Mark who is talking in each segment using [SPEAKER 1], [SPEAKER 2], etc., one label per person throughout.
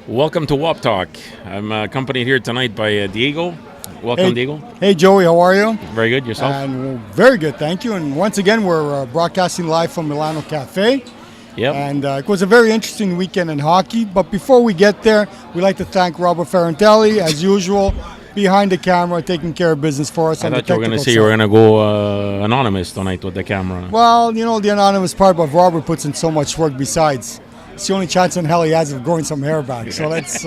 [SPEAKER 1] Welcome to WOPTalk. I'm accompanied here tonight by Diego. Welcome,
[SPEAKER 2] Hey,
[SPEAKER 1] Diego.
[SPEAKER 2] hey Joey, how are you?
[SPEAKER 1] Very good. Yourself?
[SPEAKER 2] And very good, thank you. And once again, we're broadcasting live from Milano Cafe.
[SPEAKER 1] Yep.
[SPEAKER 2] And it was a very interesting weekend in hockey. But before we get there, we'd like to thank Robert Ferrantelli, as usual, behind the camera, taking care of business for us.
[SPEAKER 1] I
[SPEAKER 2] on the
[SPEAKER 1] thought you were going to
[SPEAKER 2] technical
[SPEAKER 1] say you were
[SPEAKER 2] side.
[SPEAKER 1] going to go anonymous tonight with the camera.
[SPEAKER 2] Well, you know, the anonymous part, but Robert puts in so much work besides. It's the only chance in hell he has of growing some hair back. So let's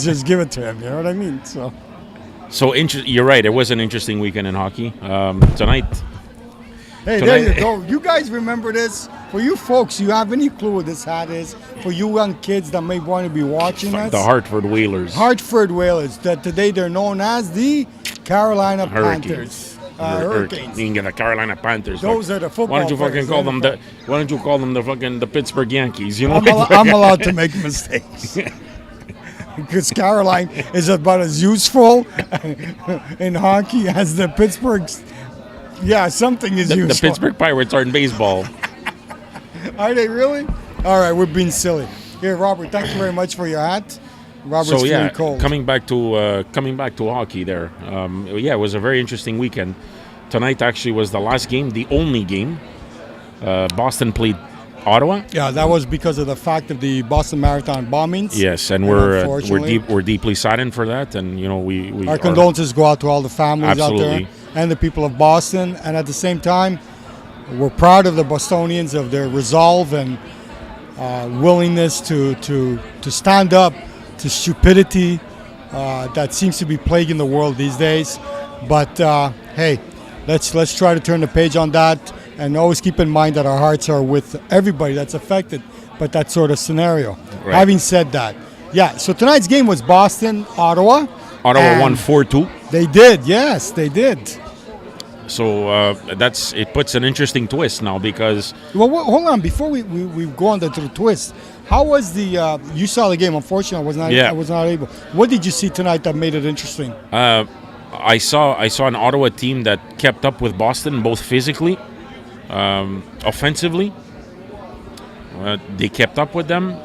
[SPEAKER 2] just give it to him. You know what I mean?
[SPEAKER 1] So you're right. It was an interesting weekend in hockey. Tonight.
[SPEAKER 2] Hey, there you go. You guys remember this? For you folks, you have any clue what this hat is? For you young kids that may want to be watching us?
[SPEAKER 1] The Hartford Whalers.
[SPEAKER 2] Hartford Whalers. That today they're known as the Carolina Panthers. Hurricanes.
[SPEAKER 1] You can get the Carolina Panthers.
[SPEAKER 2] Those are the football
[SPEAKER 1] Why don't you fucking
[SPEAKER 2] players,
[SPEAKER 1] call them the? Why don't you call them the Pittsburgh Yankees? You know.
[SPEAKER 2] I'm allowed to make mistakes. Because Caroline is about as useful in hockey as the Pittsburgh's. Yeah, something is useful.
[SPEAKER 1] The Pittsburgh Pirates are in baseball.
[SPEAKER 2] Are they really? All right, we're being silly. Here, Robert, thank you very much for your hat. Robert's
[SPEAKER 1] So yeah,
[SPEAKER 2] feeling cold.
[SPEAKER 1] coming back to hockey there. It was a very interesting weekend. Tonight actually was the last game, the only game. Boston played Ottawa.
[SPEAKER 2] Yeah, that was because of the fact of the Boston Marathon bombings.
[SPEAKER 1] Yes, and we're deeply saddened for that, and you know we
[SPEAKER 2] our condolences go out to all the families out
[SPEAKER 1] Absolutely.
[SPEAKER 2] there and the people of Boston. And at the same time, we're proud of the Bostonians, of their resolve and willingness to stand up to stupidity that seems to be plaguing the world these days. But hey, let's try to turn the page on that, and always keep in mind that our hearts are with everybody that's affected by that sort of scenario.
[SPEAKER 1] Right.
[SPEAKER 2] Having said that, yeah. So tonight's game was Boston-Ottawa.
[SPEAKER 1] Ottawa won
[SPEAKER 2] and
[SPEAKER 1] 4-2.
[SPEAKER 2] They did, yes, they did.
[SPEAKER 1] So it puts an interesting twist now because
[SPEAKER 2] Well, hold on. Before we go on to the twist, how was the? You saw the game. Unfortunately, I was not able. What did you see tonight that made it interesting?
[SPEAKER 1] I saw an Ottawa team that kept up with Boston both physically, offensively. They kept up with them,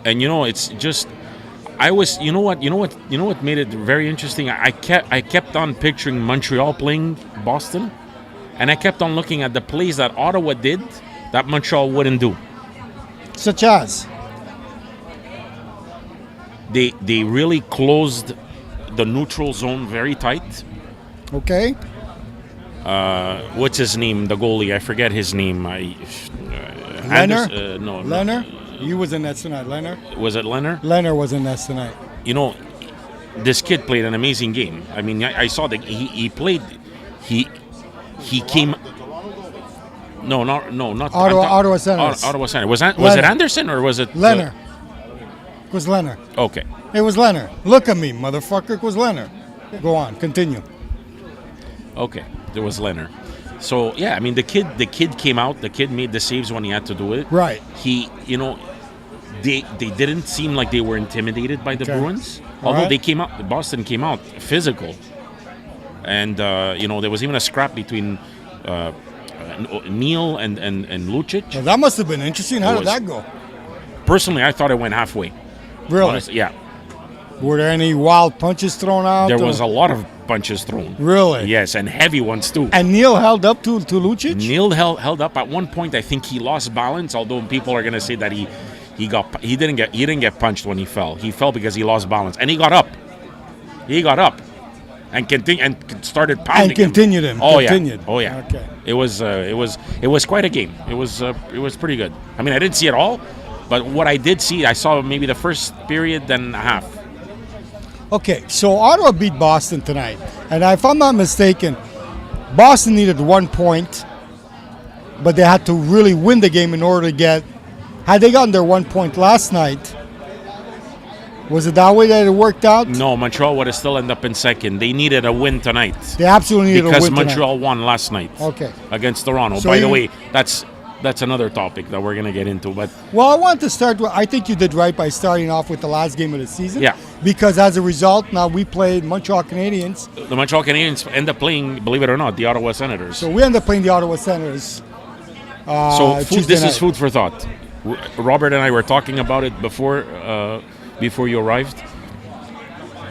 [SPEAKER 1] and you know it's just. You know what made it very interesting. I kept on picturing Montreal playing Boston, and I kept on looking at the plays that Ottawa did that Montreal wouldn't do.
[SPEAKER 2] Such as?
[SPEAKER 1] They really closed the neutral zone very tight.
[SPEAKER 2] Okay.
[SPEAKER 1] What's his name? The goalie. I forget his name.
[SPEAKER 2] Leonard?
[SPEAKER 1] No.
[SPEAKER 2] Leonard? He was in nets tonight. Leonard?
[SPEAKER 1] Was it Leonard?
[SPEAKER 2] Leonard was in nets tonight.
[SPEAKER 1] You know, this kid played an amazing game. I mean, I saw that he played. He came. No, not
[SPEAKER 2] Ottawa Senators.
[SPEAKER 1] Ottawa Senators. Was it Anderson or was it
[SPEAKER 2] Leonard? It was Leonard.
[SPEAKER 1] Okay.
[SPEAKER 2] It was Leonard. Look at me, motherfucker. It was Leonard. Go on. Continue.
[SPEAKER 1] Okay. There was Leonard. So yeah, I mean the kid came out. The kid made the saves when he had to do it.
[SPEAKER 2] Right.
[SPEAKER 1] They didn't seem like they were intimidated by the Bruins. Although
[SPEAKER 2] right.
[SPEAKER 1] Boston came out physical, and there was even a scrap between Neil and Lucic.
[SPEAKER 2] Well, that must have been interesting. How did that go?
[SPEAKER 1] Personally, I thought it went halfway.
[SPEAKER 2] Really?
[SPEAKER 1] Honestly, yeah.
[SPEAKER 2] Were there any wild punches thrown out?
[SPEAKER 1] There was a lot of punches thrown.
[SPEAKER 2] Really?
[SPEAKER 1] Yes, and heavy ones too.
[SPEAKER 2] And Neil held up to Lucic?
[SPEAKER 1] Neil held up. At one point, I think he lost balance. Although people are going to say that he didn't get punched when he fell. He fell because he lost balance, and he got up. He got up, and started pounding.
[SPEAKER 2] And continued him.
[SPEAKER 1] Oh
[SPEAKER 2] continued.
[SPEAKER 1] yeah. Oh yeah.
[SPEAKER 2] Okay.
[SPEAKER 1] It was quite a game. It was pretty good. I mean, I didn't see it all, but what I did see, I saw maybe the first period, then a half.
[SPEAKER 2] Okay, so Ottawa beat Boston tonight, and if I'm not mistaken, Boston needed 1 point, but they had to really win the game in order to get. Had they gotten their 1 point last night, was it that way that it worked out?
[SPEAKER 1] No, Montreal would have still ended up in second. They needed a win tonight.
[SPEAKER 2] They absolutely needed a win
[SPEAKER 1] because
[SPEAKER 2] tonight.
[SPEAKER 1] Montreal won last night.
[SPEAKER 2] Okay.
[SPEAKER 1] Against Toronto.
[SPEAKER 2] So
[SPEAKER 1] By the way, that's another topic that we're going to get into. But
[SPEAKER 2] well, I want to start with, I think you did right by starting off with the last game of the season.
[SPEAKER 1] Yeah.
[SPEAKER 2] Because as a result, now we played Montreal Canadiens.
[SPEAKER 1] The Montreal Canadiens end up playing, believe it or not, the Ottawa Senators.
[SPEAKER 2] So we end up playing the Ottawa Senators.
[SPEAKER 1] This is food for thought. Robert and I were talking about it before you arrived.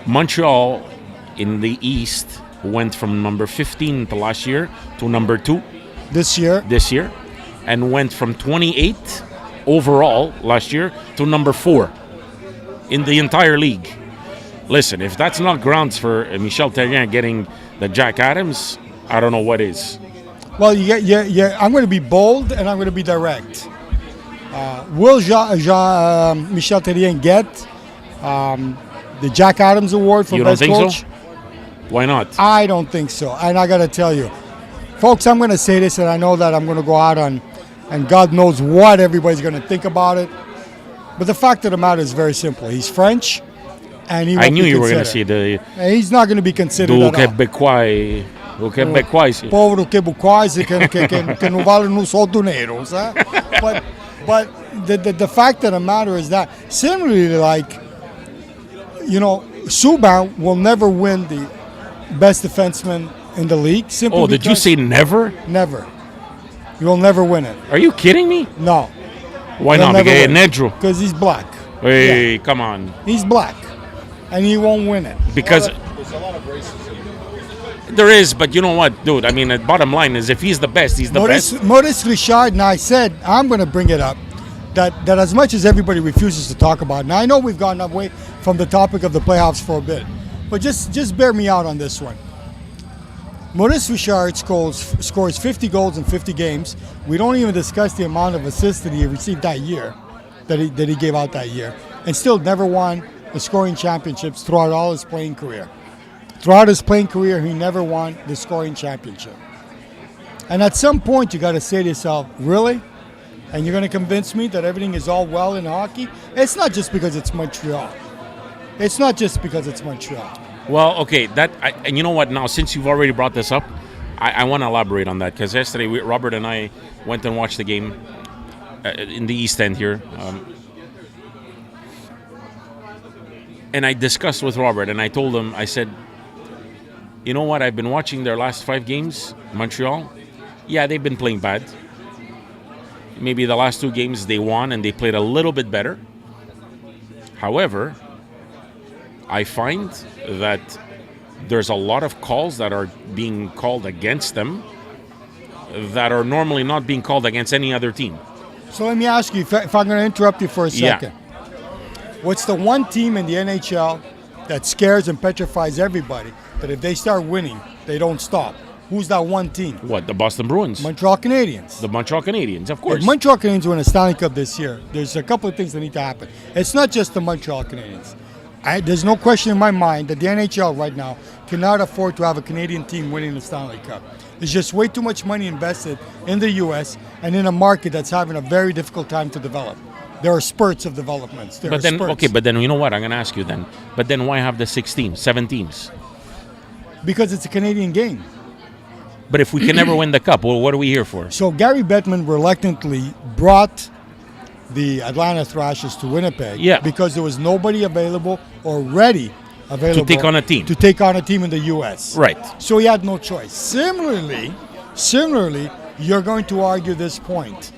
[SPEAKER 1] Montreal in the East went from number 15 to last year to number 2
[SPEAKER 2] this year,
[SPEAKER 1] and went from 28 overall last year to number 4 in the entire league. Listen, if that's not grounds for Michel Therrien getting the Jack Adams, I don't know what is.
[SPEAKER 2] Well, I'm going to be bold and I'm going to be direct. Will Michel Therrien get the Jack Adams Award for best coach?
[SPEAKER 1] You don't think so? Why not?
[SPEAKER 2] I don't think so. And I got to tell you, folks, I'm going to say this, and I know that I'm going to go out on, and God knows what everybody's going to think about it. But the fact of the matter is very simple. He's French, and he won't
[SPEAKER 1] I knew
[SPEAKER 2] be
[SPEAKER 1] you were going to
[SPEAKER 2] considered.
[SPEAKER 1] say
[SPEAKER 2] And he's not going to be considered
[SPEAKER 1] do
[SPEAKER 2] at all.
[SPEAKER 1] Québécois. O Québécois.
[SPEAKER 2] Povero Québécois que não vale no soldo nero. But the fact of the matter is that, similarly, like, Subban will never win the best defenseman in the league. Simply
[SPEAKER 1] did you say never?
[SPEAKER 2] Never. You will never win it.
[SPEAKER 1] Are you kidding me?
[SPEAKER 2] No.
[SPEAKER 1] Why not?
[SPEAKER 2] Because he's black.
[SPEAKER 1] Hey, come on.
[SPEAKER 2] He's black. And he won't win it.
[SPEAKER 1] Because
[SPEAKER 3] there's a lot of racism.
[SPEAKER 1] there is, but you know what, dude? I mean, the bottom line is if he's the best, he's the best.
[SPEAKER 2] Maurice Richard, and I said, I'm going to bring it up, that as much as everybody refuses to talk about it, now I know we've gone away from the topic of the playoffs for a bit, but just bear me out on this one. Maurice Richard scores 50 goals in 50 games. We don't even discuss the amount of assists that he received that year, that he gave out that year, and still never won the scoring championships throughout all his playing career. Throughout his playing career, he never won the scoring championship. And at some point, you got to say to yourself, really? And you're going to convince me that everything is all well in hockey? It's not just because it's Montreal. It's not just because it's Montreal.
[SPEAKER 1] Well, okay, and you know what? Now, since you've already brought this up, I want to elaborate on that, because yesterday Robert and I went and watched the game in the East End here, and I discussed with Robert, and I told him, I said, you know what? I've been watching their last 5 games, Montreal. Yeah, they've been playing bad. Maybe the last 2 games they won and they played a little bit better. However, I find that there's a lot of calls that are being called against them that are normally not being called against any other team.
[SPEAKER 2] So let me ask you, if I'm going to interrupt you for a second. Yeah. What's the one team in the NHL that scares and petrifies everybody, that if they start winning, they don't stop? Who's that one team?
[SPEAKER 1] What, the Boston Bruins?
[SPEAKER 2] Montreal Canadiens.
[SPEAKER 1] The Montreal Canadiens, of course.
[SPEAKER 2] If Montreal Canadiens win a Stanley Cup this year, there's a couple of things that need to happen. It's not just the Montreal Canadiens. There's no question in my mind that the NHL right now cannot afford to have a Canadian team winning the Stanley Cup. There's just way too much money invested in the U.S. and in a market that's having a very difficult time to develop. There are spurts of developments.
[SPEAKER 1] But then you know what? I'm going to ask you then. But then why have the 7 teams?
[SPEAKER 2] Because it's a Canadian game.
[SPEAKER 1] But if we can never win the cup, well, what are we here for?
[SPEAKER 2] So Gary Bettman reluctantly brought the Atlanta Thrashers to Winnipeg because there was nobody available or ready available
[SPEAKER 1] to take on a team.
[SPEAKER 2] To take on a team in the U.S.
[SPEAKER 1] Right.
[SPEAKER 2] So he had no choice. Similarly, you're going to argue this point.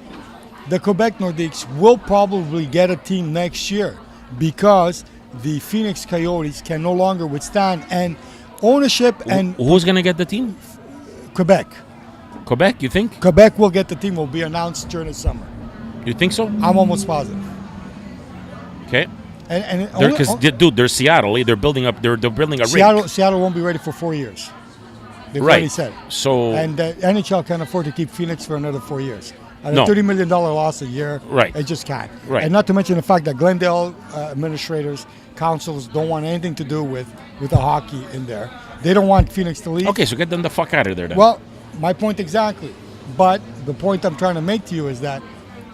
[SPEAKER 2] The Quebec Nordiques will probably get a team next year because the Phoenix Coyotes can no longer withstand, and ownership and...
[SPEAKER 1] Who's going to get the team?
[SPEAKER 2] Quebec.
[SPEAKER 1] Quebec, you think?
[SPEAKER 2] Quebec will get the team, will be announced during the summer.
[SPEAKER 1] You think so?
[SPEAKER 2] I'm almost positive.
[SPEAKER 1] Okay.
[SPEAKER 2] Dude,
[SPEAKER 1] there's Seattle. They're building up. They're building a rink.
[SPEAKER 2] Seattle won't be ready for 4 years. They've
[SPEAKER 1] right.
[SPEAKER 2] already said.
[SPEAKER 1] So.
[SPEAKER 2] And NHL can't afford to keep Phoenix for another 4 years. At
[SPEAKER 1] no.
[SPEAKER 2] a $30 million loss a year.
[SPEAKER 1] Right.
[SPEAKER 2] It just can't.
[SPEAKER 1] Right.
[SPEAKER 2] And not to mention the fact that Glendale administrators, councils don't want anything to do with the hockey in there. They don't want Phoenix to leave.
[SPEAKER 1] Okay, so get them the fuck out of there then.
[SPEAKER 2] Well, my point exactly. But the point I'm trying to make to you is that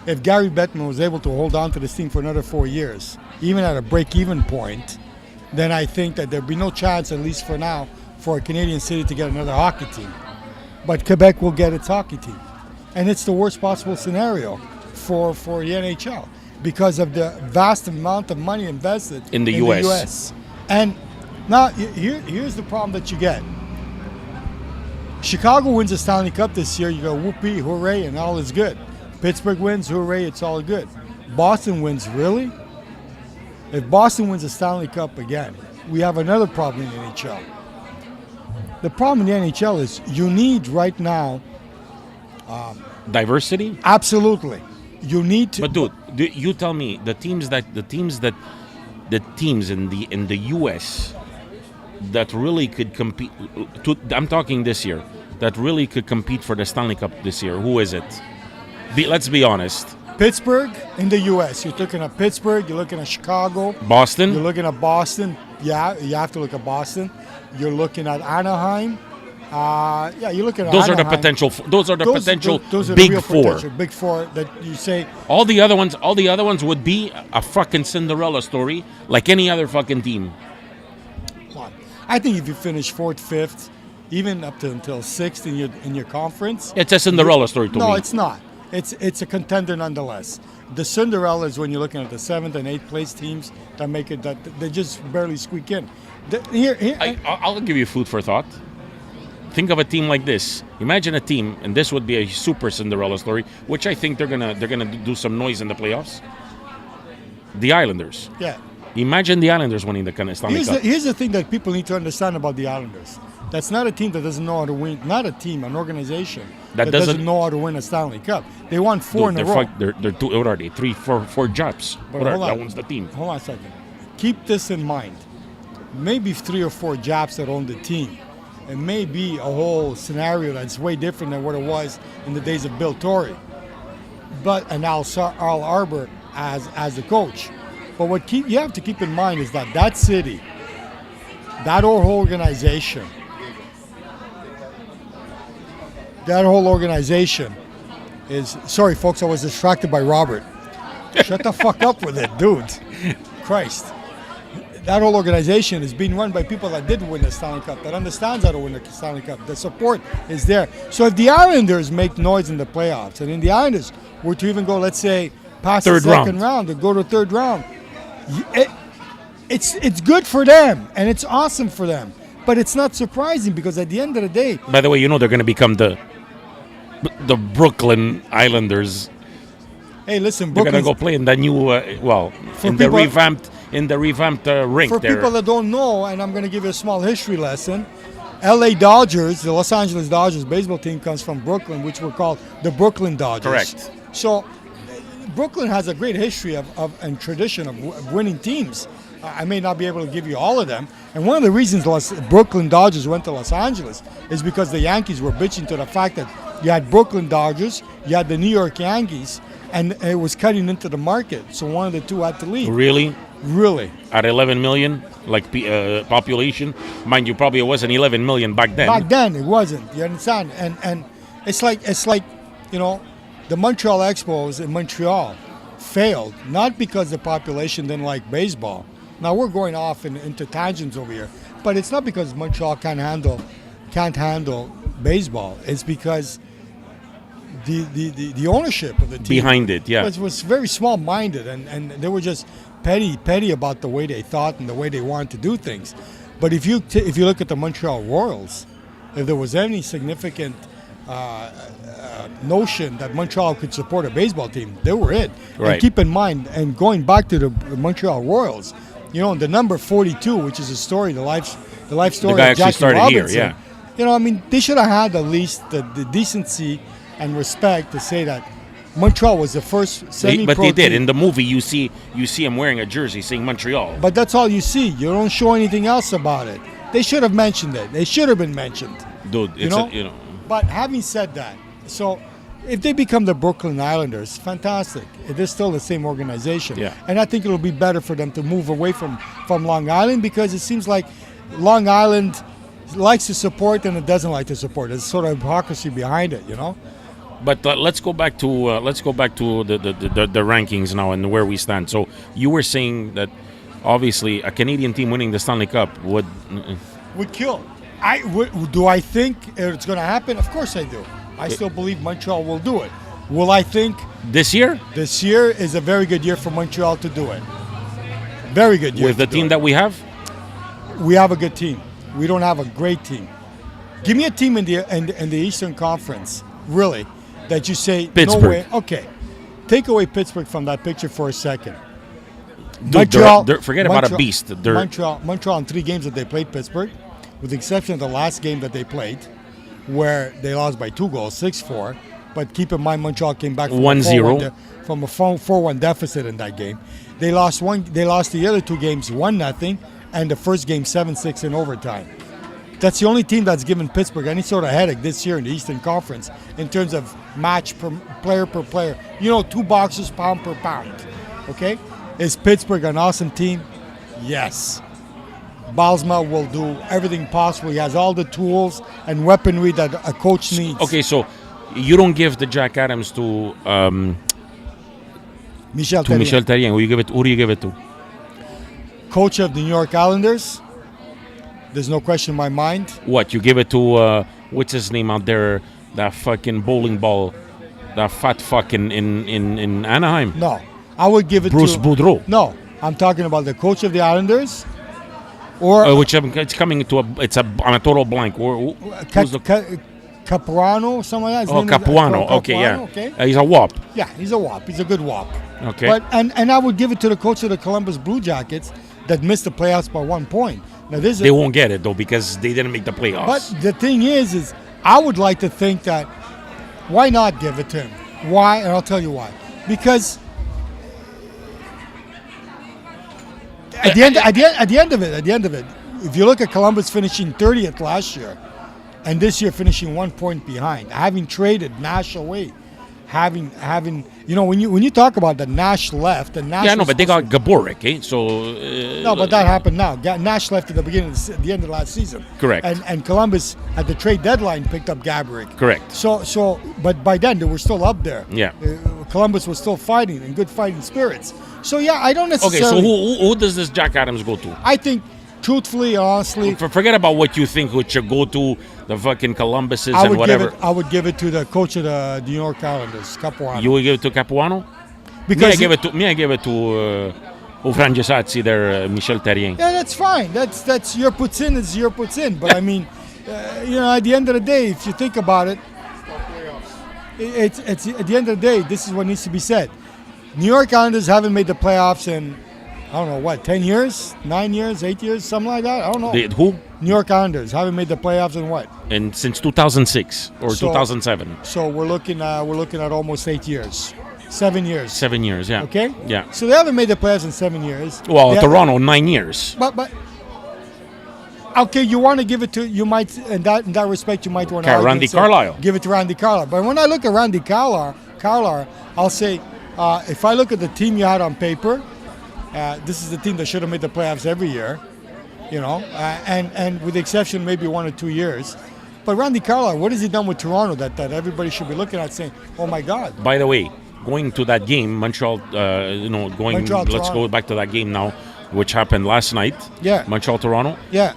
[SPEAKER 2] if Gary Bettman was able to hold on to this team for another 4 years, even at a break-even point, then I think that there'd be no chance, at least for now, for a Canadian city to get another hockey team. But Quebec will get its hockey team. And it's the worst possible scenario for the NHL because of the vast amount of money invested
[SPEAKER 1] in the US.
[SPEAKER 2] And now, here's the problem that you get. Chicago wins the Stanley Cup this year, you go whoopee, hooray, and all is good. Pittsburgh wins, hooray, it's all good. Boston wins, really? If Boston wins the Stanley Cup again, we have another problem in the NHL. The problem in the NHL is you need right now.
[SPEAKER 1] Diversity.
[SPEAKER 2] Absolutely, you need to.
[SPEAKER 1] But dude, you tell me the teams in the U.S. that really could compete. I'm talking this year. That really could compete for the Stanley Cup this year. Who is it? Let's be honest.
[SPEAKER 2] Pittsburgh in the U.S. You're looking at Pittsburgh. You're looking at Chicago.
[SPEAKER 1] Boston.
[SPEAKER 2] You're looking at Boston. Yeah, you have to look at Boston. You're looking at Anaheim. Yeah, you're looking at
[SPEAKER 1] Those
[SPEAKER 2] Anaheim.
[SPEAKER 1] are the potential. Those are the potential
[SPEAKER 2] those are
[SPEAKER 1] big
[SPEAKER 2] the real
[SPEAKER 1] four.
[SPEAKER 2] potential big four that you say.
[SPEAKER 1] All the other ones would be a fucking Cinderella story, like any other fucking team.
[SPEAKER 2] I think if you finish fourth, fifth, even up to until sixth in your conference,
[SPEAKER 1] It's a Cinderella story to me.
[SPEAKER 2] no, it's not. It's a contender nonetheless. The Cinderella is when you're looking at the seventh and eighth place teams that make it that they just barely squeak in.
[SPEAKER 1] I'll give you food for thought. Think of a team like this. Imagine a team, and this would be a super Cinderella story, which I think they're gonna do some noise in the playoffs. The Islanders.
[SPEAKER 2] Yeah.
[SPEAKER 1] Imagine the Islanders winning the Stanley Cup.
[SPEAKER 2] Here's the thing that people need to understand about the Islanders. That's not a team that doesn't know how to win. Not a team, an organization that doesn't know how to win a Stanley Cup. They won four in a row.
[SPEAKER 1] They're two. What are they? Four jobs.
[SPEAKER 2] But
[SPEAKER 1] That one's the team.
[SPEAKER 2] Hold on a second. Keep this in mind. Maybe 3 or 4 Japs that own the team. It may be a whole scenario that's way different than what it was in the days of Bill Torrey. And Al Arbor as the coach. But what you have to keep in mind is that city, that whole organization is. Sorry, folks, I was distracted by Robert. Shut the fuck up with it, dude. Christ. That whole organization is being run by people that did win the Stanley Cup, that understands how to win the Stanley Cup. The support is there. So if the Islanders make noise in the playoffs, and then the Islanders were to even go, let's say, past the second round, to go to third round, it's good for them, and it's awesome for them. But it's not surprising because at the end of the day...
[SPEAKER 1] By the way, they're going to become the Brooklyn Islanders.
[SPEAKER 2] Hey, listen,
[SPEAKER 1] they're going to go play in the new, in the revamped rink.
[SPEAKER 2] For people that don't know, and I'm going to give you a small history lesson, LA Dodgers, the Los Angeles Dodgers baseball team comes from Brooklyn, which were called the Brooklyn Dodgers.
[SPEAKER 1] Correct.
[SPEAKER 2] So Brooklyn has a great history and tradition of winning teams. I may not be able to give you all of them. And one of the reasons Brooklyn Dodgers went to Los Angeles is because the Yankees were bitching to the fact that you had Brooklyn Dodgers, you had the New York Yankees, and it was cutting into the market. So one of the two had to leave.
[SPEAKER 1] Really?
[SPEAKER 2] Really.
[SPEAKER 1] At 11 million, population, mind you, probably it wasn't 11 million back then.
[SPEAKER 2] Back then it wasn't. You understand? And it's like the Montreal Expos in Montreal failed not because the population didn't like baseball. Now we're going off into tangents over here, but it's not because Montreal can't handle baseball. It's because the ownership of the team
[SPEAKER 1] behind it,
[SPEAKER 2] was very small-minded, and they were just petty about the way they thought and the way they wanted to do things. But if you look at the Montreal Royals, if there was any significant notion that Montreal could support a baseball team, they were it.
[SPEAKER 1] Right.
[SPEAKER 2] And keep in mind, and going back to the Montreal Royals, the number 42, which is a story, the life story
[SPEAKER 1] the guy
[SPEAKER 2] of Jackie
[SPEAKER 1] started
[SPEAKER 2] Robinson.
[SPEAKER 1] Here,
[SPEAKER 2] They should have had at least the decency and respect to say that Montreal was the first semi-pro
[SPEAKER 1] But they did.
[SPEAKER 2] team.
[SPEAKER 1] In the movie, you see him wearing a jersey saying Montreal.
[SPEAKER 2] But that's all you see. You don't show anything else about it. They should have mentioned it. They should have been mentioned.
[SPEAKER 1] Dude,
[SPEAKER 2] But having said that, so if they become the Brooklyn Islanders, fantastic. It is still the same organization.
[SPEAKER 1] Yeah.
[SPEAKER 2] And I think it'll be better for them to move away from Long Island, because it seems like Long Island likes to support and it doesn't like to support. There's sort of hypocrisy behind it,
[SPEAKER 1] But let's go back to the rankings now and where we stand. So you were saying that obviously a Canadian team winning the Stanley Cup would
[SPEAKER 2] kill. Do I think it's going to happen? Of course I do. I still believe Montreal will do it. Will I think
[SPEAKER 1] this year?
[SPEAKER 2] This year is a very good year for Montreal to do it. Very good year.
[SPEAKER 1] With the team that we have?
[SPEAKER 2] We have a good team. We don't have a great team. Give me a team in the Eastern Conference, really, that you say
[SPEAKER 1] Pittsburgh.
[SPEAKER 2] no way. Okay. take away Pittsburgh from that picture for a second.
[SPEAKER 1] Dude, forget about a beast.
[SPEAKER 2] Montreal in 3 games that they played Pittsburgh, with the exception of the last game that they played, where they lost by 2 goals, 6-4. But keep in mind, Montreal came back from
[SPEAKER 1] 1-0
[SPEAKER 2] from a 4-1 deficit in that game. They lost the other 2 games 1-0, and the first game 7-6 in overtime. That's the only team that's given Pittsburgh any sort of headache this year in the Eastern Conference in terms of match per player. 2 boxes pound per pound. Okay, is Pittsburgh an awesome team? Yes. Balsma will do everything possible. He has all the tools and weaponry that a coach needs.
[SPEAKER 1] Okay, so you don't give the Jack Adams to
[SPEAKER 2] Michel
[SPEAKER 1] Therrien. Who do you give it to?
[SPEAKER 2] Coach of the New York Islanders. There's no question in my mind.
[SPEAKER 1] What, you give it to what's his name out there? That fucking bowling ball, that fat fuck in Anaheim.
[SPEAKER 2] No, I would give it
[SPEAKER 1] Bruce
[SPEAKER 2] to
[SPEAKER 1] Boudreau.
[SPEAKER 2] No, I'm talking about the coach of the Islanders, or
[SPEAKER 1] which it's coming to I'm a total blank.
[SPEAKER 2] Capuano, something like that.
[SPEAKER 1] Capuano. Okay, yeah. Okay. He's a WOP.
[SPEAKER 2] Yeah, he's a WOP. He's a good WOP.
[SPEAKER 1] Okay.
[SPEAKER 2] But and I would give it to the coach of the Columbus Blue Jackets that missed the playoffs by 1 point. Now they
[SPEAKER 1] won't get it though because they didn't make the playoffs.
[SPEAKER 2] But the thing is I would like to think that why not give it to him? Why? And I'll tell you why. Because at the end of it, if you look at Columbus finishing 30th last year, and this year finishing 1 point behind, having traded Nash away, having when you talk about the Nash left, the Nash
[SPEAKER 1] but they got Gaborik, eh? So
[SPEAKER 2] no, but that happened now. Nash left at the end of last season.
[SPEAKER 1] Correct.
[SPEAKER 2] And Columbus at the trade deadline picked up Gaborik.
[SPEAKER 1] Correct.
[SPEAKER 2] So but by then they were still up there.
[SPEAKER 1] Yeah.
[SPEAKER 2] Columbus was still fighting in good fighting spirits. So yeah, I don't necessarily.
[SPEAKER 1] Okay, so who does this Jack Adams go to?
[SPEAKER 2] I think, truthfully, honestly,
[SPEAKER 1] forget about what you think it should go to. The fucking Columbuses and whatever.
[SPEAKER 2] I would give it to the coach of the New York Islanders, Capuano.
[SPEAKER 1] You would give it to Capuano?
[SPEAKER 2] Because
[SPEAKER 1] I give it to Frangesazzi there, Michel Therrien.
[SPEAKER 2] Yeah, that's fine. That's your puts in is your puts in. But I mean, at the end of the day, if you think about it, it's at the end of the day, this is what needs to be said. New York Islanders haven't made the playoffs in, I don't know, what, 10 years, 9 years, 8 years, something like that? I don't know.
[SPEAKER 1] Who?
[SPEAKER 2] New York Islanders haven't made the playoffs in what?
[SPEAKER 1] And since 2006 or 2007.
[SPEAKER 2] So we're looking at almost 8 years. 7 years.
[SPEAKER 1] 7 years, yeah.
[SPEAKER 2] Okay?
[SPEAKER 1] Yeah.
[SPEAKER 2] So they haven't made the playoffs in 7 years.
[SPEAKER 1] Well, Toronto, 9 years.
[SPEAKER 2] But okay, you want to give it to, you might, in that respect, you might want to
[SPEAKER 1] Randy Carlyle.
[SPEAKER 2] Give it to Randy Carlyle. But when I look at Randy Carlyle, I'll say, if I look at the team you had on paper, this is the team that should have made the playoffs every year, and with the exception maybe 1 or 2 years. But Randy Carlyle, what has he done with Toronto that everybody should be looking at saying, oh my God.
[SPEAKER 1] By the way, going to that game, Montreal, let's go back to that game now, which happened last night.
[SPEAKER 2] Yeah.
[SPEAKER 1] Montreal-Toronto.
[SPEAKER 2] Yeah.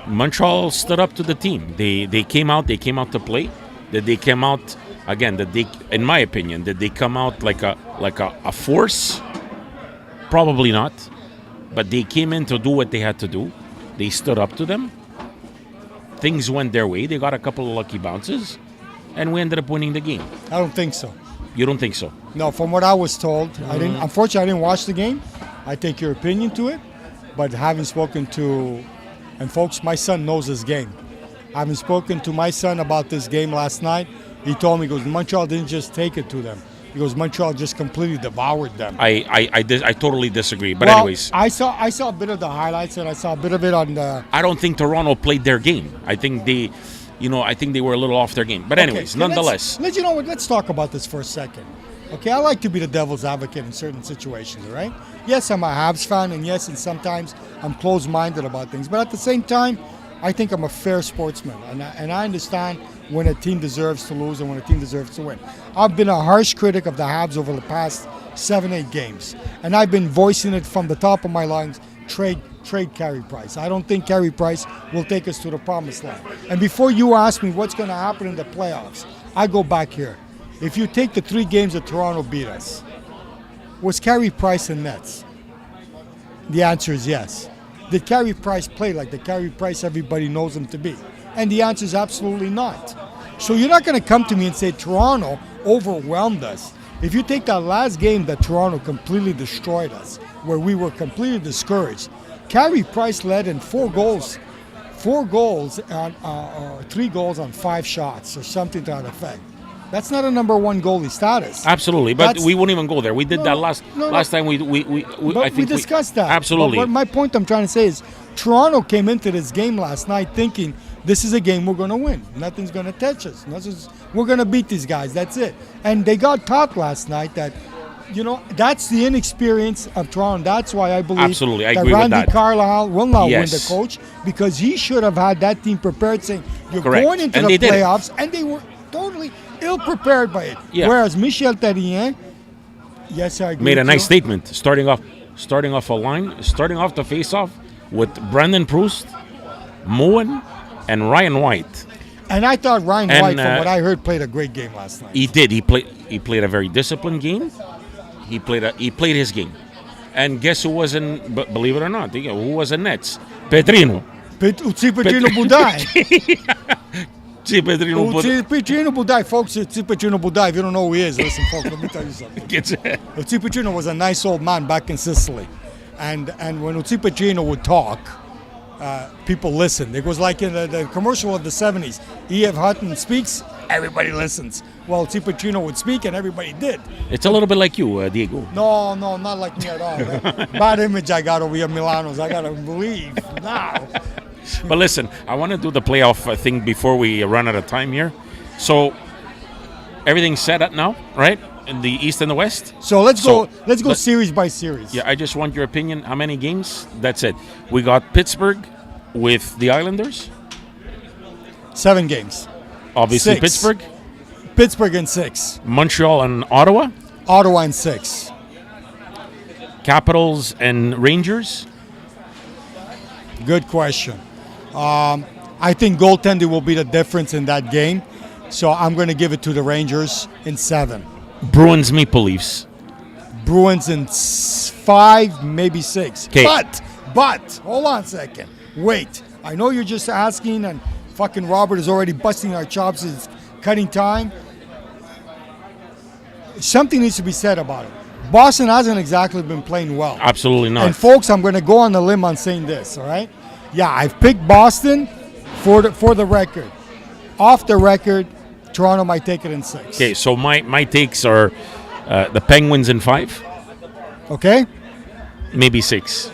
[SPEAKER 1] Montreal stood up to the team. They came out to play. That they came out again. That they, in my opinion, that they come out like a force. Probably not, but they came in to do what they had to do. They stood up to them. Things went their way. They got a couple of lucky bounces, and we ended up winning the game.
[SPEAKER 2] I don't think so.
[SPEAKER 1] You don't think so?
[SPEAKER 2] No, from what I was told, Unfortunately, I didn't watch the game. I take your opinion to it, but having spoken to, and folks, my son knows this game. Having spoken to my son about this game last night, he told me, he goes, Montreal didn't just take it to them. He goes, Montreal just completely devoured them.
[SPEAKER 1] I totally disagree. But anyways,
[SPEAKER 2] I saw a bit of the highlights and I saw a bit of it on the.
[SPEAKER 1] I don't think Toronto played their game. I think they were a little off their game. But anyways, nonetheless,
[SPEAKER 2] let's talk about this for a second. Okay, I like to be the devil's advocate in certain situations. All right. Yes, I'm a Habs fan, and yes, and sometimes I'm closed-minded about things. But at the same time, I think I'm a fair sportsman, and I understand when a team deserves to lose and when a team deserves to win. I've been a harsh critic of the Habs over the past 7-8 games, and I've been voicing it from the top of my lungs, trade Carey Price. I don't think Carey Price will take us to the promised land. And before you ask me what's going to happen in the playoffs, I go back here. If you take the 3 games that Toronto beat us, was Carey Price in nets? The answer is yes. Did Carey Price play like the Carey Price everybody knows him to be? And the answer is absolutely not. So you're not going to come to me and say Toronto overwhelmed us. If you take that last game that Toronto completely destroyed us, where we were completely discouraged, Carey Price led in 4 goals on 3 goals on 5 shots or something to that effect. That's not a number 1 goalie status.
[SPEAKER 1] Absolutely, but we won't even go there. We did that last time.
[SPEAKER 2] But
[SPEAKER 1] I think
[SPEAKER 2] we discussed that.
[SPEAKER 1] Absolutely.
[SPEAKER 2] But my point I'm trying to say is, Toronto came into this game last night thinking this is a game we're going to win. Nothing's going to touch us. We're going to beat these guys. That's it. And they got taught last night that, that's the inexperience of Toronto. That's why I believe
[SPEAKER 1] Absolutely, I
[SPEAKER 2] that
[SPEAKER 1] agree with
[SPEAKER 2] Randy
[SPEAKER 1] that.
[SPEAKER 2] Carlyle will not
[SPEAKER 1] Yes.
[SPEAKER 2] win the coach, because he should have had that team prepared, saying you're
[SPEAKER 1] Correct.
[SPEAKER 2] going into
[SPEAKER 1] And
[SPEAKER 2] the
[SPEAKER 1] they did it.
[SPEAKER 2] playoffs, and they were totally ill-prepared by it.
[SPEAKER 1] Yeah.
[SPEAKER 2] Whereas Michel Therrien, yes, I agree
[SPEAKER 1] Made a
[SPEAKER 2] with
[SPEAKER 1] nice
[SPEAKER 2] you.
[SPEAKER 1] statement, starting off the face-off with Brandon Proust, Moen, and Ryan White.
[SPEAKER 2] And I thought Ryan
[SPEAKER 1] And,
[SPEAKER 2] White, from what I heard, played a great game last night.
[SPEAKER 1] He did. He played a very disciplined game. He played his game. And guess who was in? Believe it or not, who was in nets? Pedrino.
[SPEAKER 2] Petrino Budai.
[SPEAKER 1] Pedrino.
[SPEAKER 2] Petrino Budai, folks. Petrino Budai. If you don't know who he is, listen, folks. Let me tell you something. Petrino was a nice old man back in Sicily, and when Petrino would talk, people listened. It was like in the commercial of the 70s. E.F. Hutton speaks, everybody listens. Well, Petrino would speak, and everybody did.
[SPEAKER 1] It's a little bit like you, Diego.
[SPEAKER 2] No, not like me at all. Bad image I got over here, Milanos. I gotta believe now.
[SPEAKER 1] But listen, I want to do the playoff thing before we run out of time here. So everything's set up now, right? In the East and the West.
[SPEAKER 2] So let's go series by series.
[SPEAKER 1] Yeah, I just want your opinion. How many games? That's it. We got Pittsburgh with the Islanders.
[SPEAKER 2] 7 games.
[SPEAKER 1] Obviously,
[SPEAKER 2] 6.
[SPEAKER 1] Pittsburgh.
[SPEAKER 2] Pittsburgh in 6.
[SPEAKER 1] Montreal and Ottawa.
[SPEAKER 2] Ottawa in 6.
[SPEAKER 1] Capitals and Rangers.
[SPEAKER 2] Good question. I think goaltending will be the difference in that game. So I'm going to give it to the Rangers in 7.
[SPEAKER 1] Bruins Maple Leafs.
[SPEAKER 2] Bruins in 5, maybe 6.
[SPEAKER 1] 'Kay.
[SPEAKER 2] But, hold on a second. Wait. I know you're just asking, and fucking Robert is already busting our chops. It's cutting time. Something needs to be said about it. Boston hasn't exactly been playing well.
[SPEAKER 1] Absolutely not.
[SPEAKER 2] And folks, I'm going to go on the limb on saying this, all right? Yeah, I've picked Boston for the record. Off the record, Toronto might take it in 6.
[SPEAKER 1] Okay, so my takes are the Penguins in 5,
[SPEAKER 2] Okay?
[SPEAKER 1] maybe 6.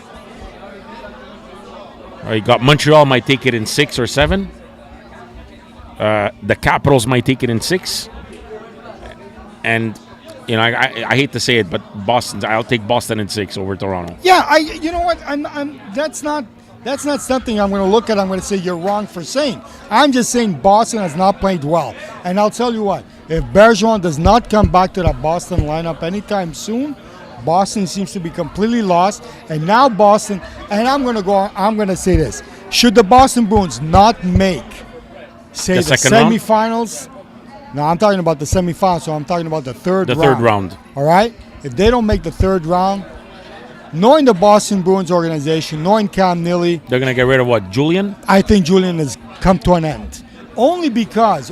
[SPEAKER 1] You got Montreal might take it in 6 or 7. The Capitals might take it in 6. And I hate to say it, but I'll take Boston in 6 over Toronto.
[SPEAKER 2] Yeah, you know what? That's not something I'm going to look at. I'm going to say you're wrong for saying. I'm just saying Boston has not played well. And I'll tell you what, if Bergeron does not come back to that Boston lineup anytime soon, Boston seems to be completely lost. And now Boston, and I'm going to say this. Should the Boston Bruins not make, say, the
[SPEAKER 1] second round?
[SPEAKER 2] semifinals? No, I'm talking about the semifinals, so I'm talking about the third round.
[SPEAKER 1] The third round.
[SPEAKER 2] All right? If they don't make the third round, knowing the Boston Bruins organization, knowing Cam Neely,
[SPEAKER 1] They're going to get rid of what, Julian?
[SPEAKER 2] I think Julian has come to an end. Only because,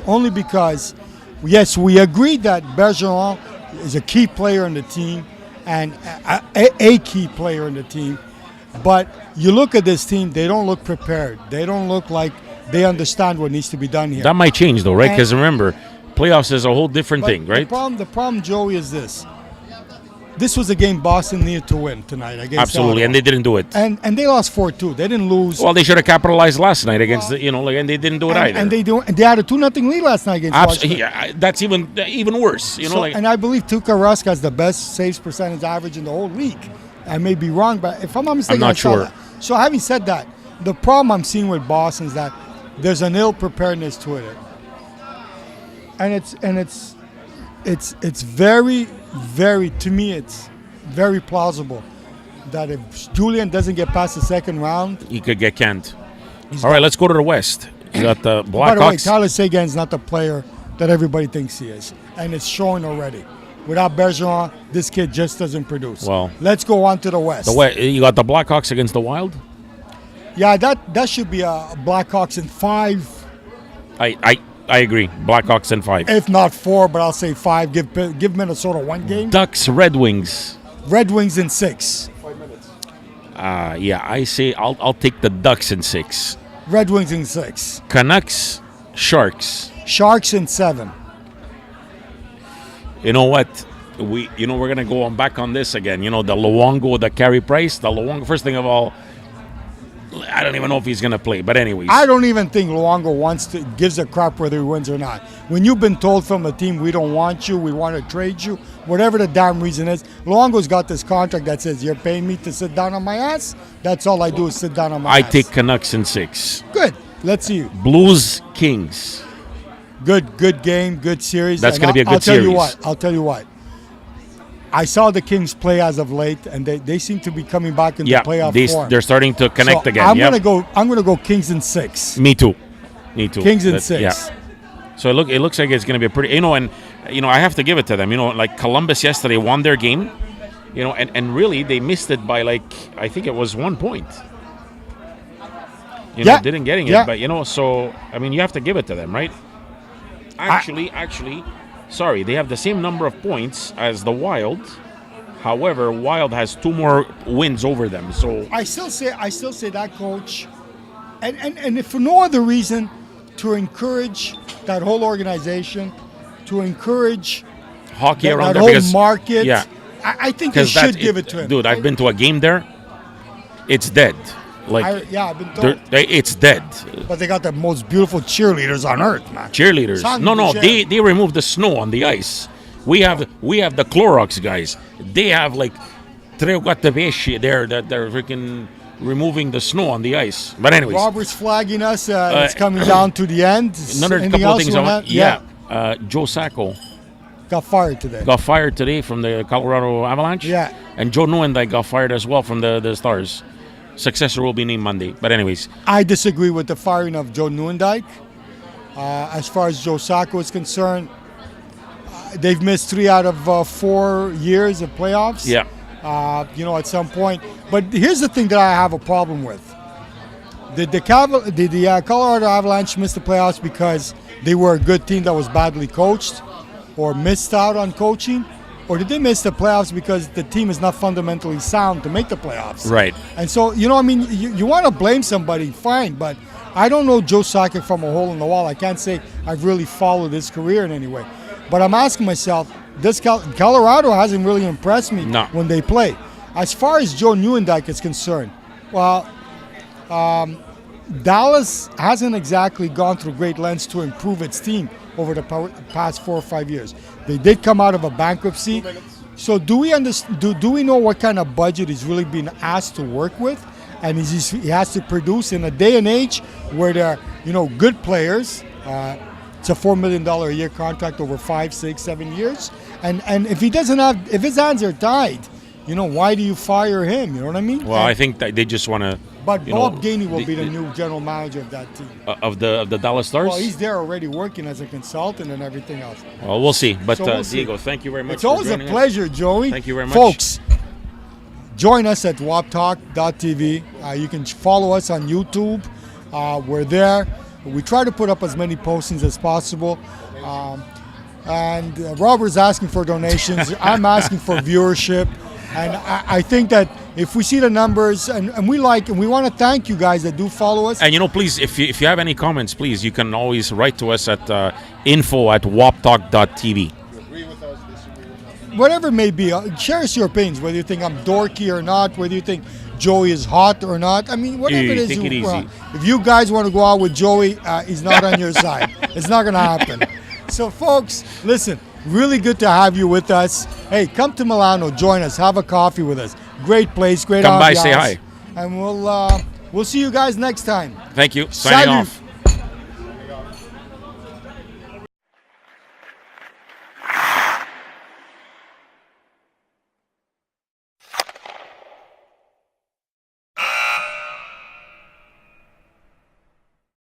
[SPEAKER 2] yes, we agreed that Bergeron is a key player in the team and a key player in the team. But you look at this team, they don't look prepared. They don't look like they understand what needs to be done here.
[SPEAKER 1] That might change, though, right? Because remember, playoffs is a whole different thing, right?
[SPEAKER 2] The problem, Joey, is this. This was a game Boston needed to win tonight against
[SPEAKER 1] Absolutely,
[SPEAKER 2] Ottawa.
[SPEAKER 1] and they didn't do it.
[SPEAKER 2] And they lost 4-2. They didn't lose.
[SPEAKER 1] Well, they should have capitalized last night against, and they didn't do it either.
[SPEAKER 2] And they had a 2-0 lead last night against Washington.
[SPEAKER 1] Yeah, that's even worse.
[SPEAKER 2] And I believe Tuukka Rask has the best saves percentage average in the whole league. I may be wrong, but if I'm not mistaken,
[SPEAKER 1] I'm not sure.
[SPEAKER 2] That. So having said that, the problem I'm seeing with Boston is that there's an ill preparedness to it, and it's very, very, to me, it's very plausible that if Julian doesn't get past the second round,
[SPEAKER 1] he could get canned. All right, let's go to the West. You got the Blackhawks.
[SPEAKER 2] By the way, Tyler Seguin's not the player that everybody thinks he is, and it's showing already. Without Bergeron, this kid just doesn't produce.
[SPEAKER 1] Well,
[SPEAKER 2] let's go on to the West.
[SPEAKER 1] You got the Blackhawks against the Wild.
[SPEAKER 2] Yeah, that should be a Blackhawks in 5.
[SPEAKER 1] I I agree. Blackhawks in 5.
[SPEAKER 2] If not 4, but I'll say 5. Give Minnesota 1 game.
[SPEAKER 1] Ducks, Red Wings.
[SPEAKER 2] Red Wings in 6.
[SPEAKER 1] Yeah, I say I'll take the Ducks in 6.
[SPEAKER 2] Red Wings in 6.
[SPEAKER 1] Canucks, Sharks.
[SPEAKER 2] Sharks in 7.
[SPEAKER 1] You know what? We're gonna go on back on this again. The Luongo, the Carey Price. The Luongo. First thing of all, I don't even know if he's gonna play. But anyways,
[SPEAKER 2] I don't even think Luongo gives a crap whether he wins or not. When you've been told from a team, we don't want you, we want to trade you, whatever the damn reason is, Luongo's got this contract that says you're paying me to sit down on my ass. That's all I do is sit down on my ass.
[SPEAKER 1] I take Canucks in 6.
[SPEAKER 2] Good. Let's see.
[SPEAKER 1] Blues, Kings.
[SPEAKER 2] Good game, good series.
[SPEAKER 1] That's
[SPEAKER 2] And
[SPEAKER 1] going to be a good series.
[SPEAKER 2] I'll tell you what. I saw the Kings play as of late, and they seem to be coming back into playoff form.
[SPEAKER 1] They're starting to connect again.
[SPEAKER 2] I'm gonna go Kings in 6.
[SPEAKER 1] Me too.
[SPEAKER 2] Kings in 6.
[SPEAKER 1] Yeah. So it looks like it's going to be a pretty. And I have to give it to them. Like Columbus yesterday won their game. And really they missed it by I think it was 1 point. Didn't getting it, but so you have to give it to them, right? Actually, sorry, they have the same number of points as the Wild. However, Wild has 2 more wins over them. So
[SPEAKER 2] I still say that, coach, and if for no other reason, to encourage that whole organization, to encourage
[SPEAKER 1] hockey around
[SPEAKER 2] that
[SPEAKER 1] there,
[SPEAKER 2] whole market.
[SPEAKER 1] Yeah,
[SPEAKER 2] I think they should give it to him.
[SPEAKER 1] Dude, I've been to a game there. It's dead.
[SPEAKER 2] I've been told.
[SPEAKER 1] It's dead.
[SPEAKER 2] But they got the most beautiful cheerleaders on earth, man.
[SPEAKER 1] Cheerleaders? No. They remove the snow on the ice. We have the Clorox guys. They have Treogatavesci there that they're freaking removing the snow on the ice. But anyways,
[SPEAKER 2] Robert's flagging us. It's coming down to the end.
[SPEAKER 1] Another
[SPEAKER 2] Anything
[SPEAKER 1] couple of
[SPEAKER 2] else
[SPEAKER 1] things. Joe Sacco
[SPEAKER 2] got fired today. From the Colorado Avalanche. Yeah.
[SPEAKER 1] And Joe Nieuwendyk got fired as well from the Stars. Successor will be named Monday. But anyways,
[SPEAKER 2] I disagree with the firing of Joe Nieuwendyk. As far as Joe Sacco is concerned, they've missed 3 out of 4 years of playoffs.
[SPEAKER 1] Yeah.
[SPEAKER 2] At some point. But here's the thing that I have a problem with. Did the Colorado Avalanche miss the playoffs because they were a good team that was badly coached or missed out on coaching? Or did they miss the playoffs because the team is not fundamentally sound to make the playoffs?
[SPEAKER 1] Right.
[SPEAKER 2] And so, you want to blame somebody, fine, but I don't know Joe Sakic from a hole in the wall. I can't say I've really followed his career in any way. But I'm asking myself, Colorado hasn't really impressed me when they play. As far as Joe Nieuwendyk is concerned, well, Dallas hasn't exactly gone through great lengths to improve its team over the past 4 or 5 years. They did come out of a bankruptcy. So do we know what kind of budget he's really being asked to work with? And he has to produce in a day and age where there are, good players. It's a $4 million a year contract over 5, 6, 7 years. And if if his hands are tied, why do you fire him? You know what I mean?
[SPEAKER 1] Well, I think that they just want to.
[SPEAKER 2] But Bob Gainey will be the new general manager of that team.
[SPEAKER 1] Of the Dallas Stars?
[SPEAKER 2] Well, he's there already working as a consultant and everything else.
[SPEAKER 1] Well, we'll see. But
[SPEAKER 2] we'll
[SPEAKER 1] Diego, thank you very much.
[SPEAKER 2] It's always a pleasure, Joey.
[SPEAKER 1] Thank you very much.
[SPEAKER 2] Folks, join us at WOPTalk.tv. You can follow us on YouTube. We're there. We try to put up as many postings as possible. And Robert's asking for donations. I'm asking for viewership. And I think that if we see the numbers, and we want to thank you guys that do follow us.
[SPEAKER 1] And please, if you have any comments, please, you can always write to us at info@woptalk.tv.
[SPEAKER 2] Whatever it may be, share us your opinions, whether you think I'm dorky or not, whether you think Joey is hot or not. I mean, whatever it is.
[SPEAKER 1] Take it easy.
[SPEAKER 2] If you guys want to go out with Joey, he's not on your side. It's not going to happen. So, folks, listen. Really good to have you with us. Hey, come to Milano, join us, have a coffee with us. Great place, great ambiance.
[SPEAKER 1] Come by, say hi.
[SPEAKER 2] And we'll see you guys next time.
[SPEAKER 1] Thank you. Signing off.